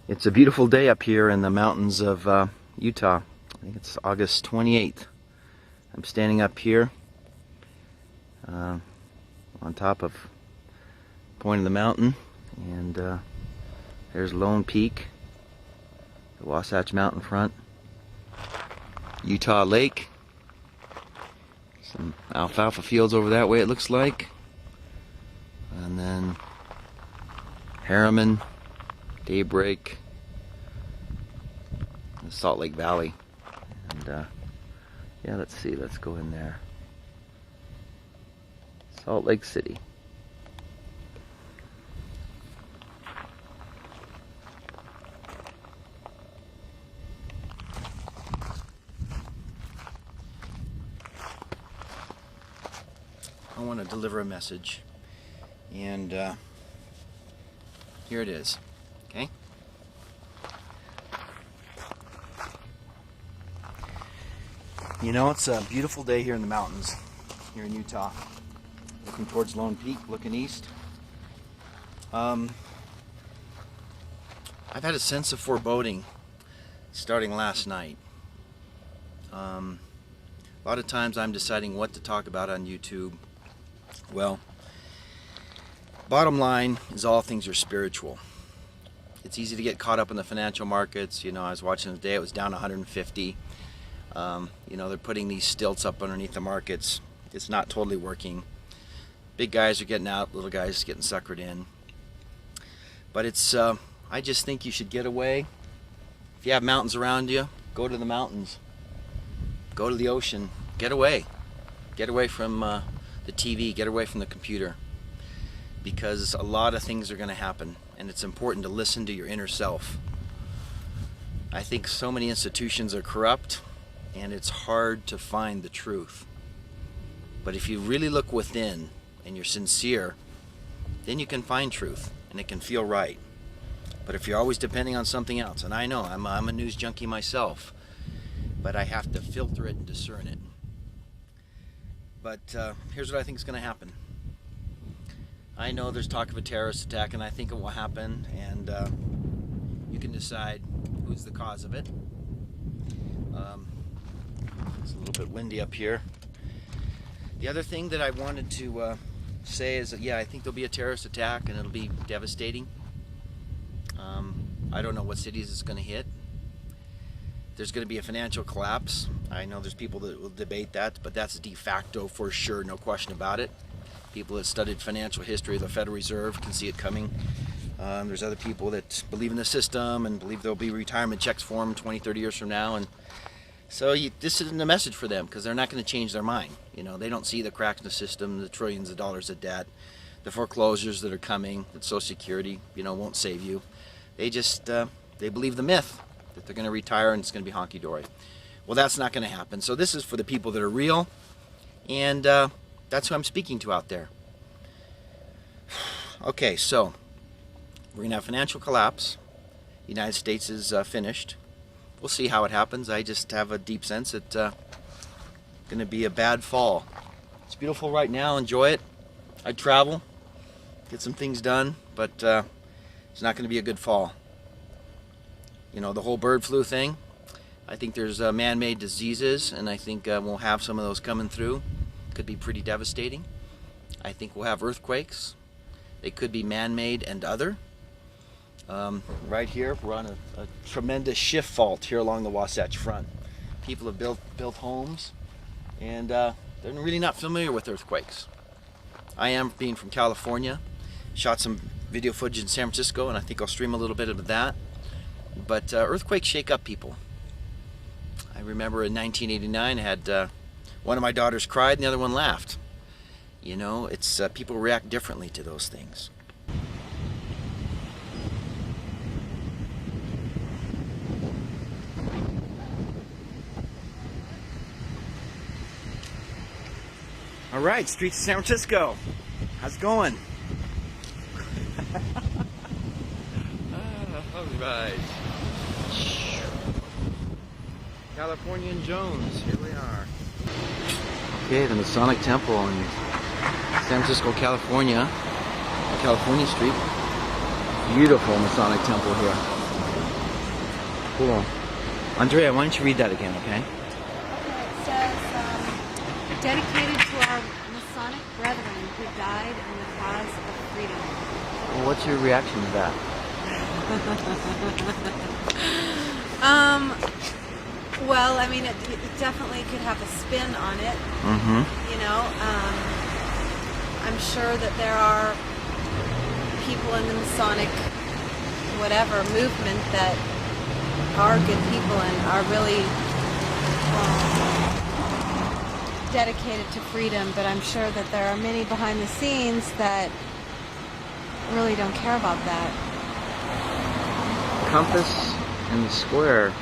It's a beautiful day up here in the mountains of Utah. I think it's August 28th. I'm standing up here on top of a point of the mountain, and there's Lone Peak, the Wasatch Mountain front, Utah Lake, some alfalfa fields over that way it looks like, and then Harriman, Daybreak, the Salt Lake Valley, and yeah, let's see, let's go in there. Salt Lake City. I want to deliver a message, and here it is. Okay? You know, it's a beautiful day here in the mountains, here in Utah. Looking towards Lone Peak, looking east. I've had a sense of foreboding starting last night. A lot of times I'm deciding what to talk about on YouTube. Well, bottom line is all things are spiritual. It's easy to get caught up in the financial markets. You know, I was watching today, it was down 150. You know, they're putting these stilts up underneath the markets. It's not totally working. Big guys are getting out, little guys getting suckered in. But it's, I just think you should get away. If you have mountains around you, go to the mountains. Go to the ocean. Get away. Get away from the TV. Get away from the computer. Because a lot of things are going to happen. And it's important to listen to your inner self. I think so many institutions are corrupt, and it's hard to find the truth. But if you really look within and you're sincere, then you can find truth and it can feel right. But if you're always depending on something else, and I know I'm a news junkie myself, but I have to filter it and discern it. But here's what I think is going to happen. I know there's talk of a terrorist attack, and I think it will happen, and you can decide who's the cause of it. It's a little bit windy up here. The other thing that I wanted to say is that, yeah, I think there'll be a terrorist attack, and it'll be devastating. I don't know what cities it's going to hit. There's going to be a financial collapse. I know there's people that will debate that, but that's de facto for sure, no question about it. People that studied financial history of the Federal Reserve can see it coming. There's other people that believe in the system and believe there'll be retirement checks for them 20, 30 years from now. And so this isn't a message for them, because they're not going to change their mind. You know, they don't see the cracks in the system, the trillions of dollars of debt, the foreclosures that are coming, that Social Security, you know, won't save you. They just, they believe the myth that they're going to retire and it's going to be honky-dory. Well, that's not going to happen. So this is for the people that are real, and that's who I'm speaking to out there. Okay, so we're going to have financial collapse. The United States is finished. We'll see how it happens. I just have a deep sense it's going to be a bad fall. It's beautiful right now. Enjoy it. I'd travel, get some things done, but it's not going to be a good fall. You know, the whole bird flu thing, I think there's man-made diseases, and I think we'll have some of those coming through. Could be pretty devastating. I think we'll have earthquakes. They could be man-made and other. Right here, we're on a tremendous shift fault here along the Wasatch Front. People have built homes, and they're really not familiar with earthquakes. I am, being from California, shot some video footage in San Francisco, and I think I'll stream a little bit of that. But earthquakes shake up people. I remember in 1989, I had one of my daughters cried and the other one laughed. You know, it's people react differently to those things. All right, streets of San Francisco. How's it going? All right. California and Jones, here we are. Okay, the Masonic Temple in San Francisco, California, California Street. Beautiful Masonic Temple here. Cool. Andrea, why don't you read that again, okay? Okay, it says, dedicated to our Masonic brethren who died in the cause of freedom. Well, what's your reaction to that? Well, I mean, it definitely could have a spin on it. Mm-hmm. You know, I'm sure that there are people in the Masonic whatever movement that are good people and are really dedicated to freedom, but I'm sure that there are many behind the scenes that really don't care about that. Compass and the square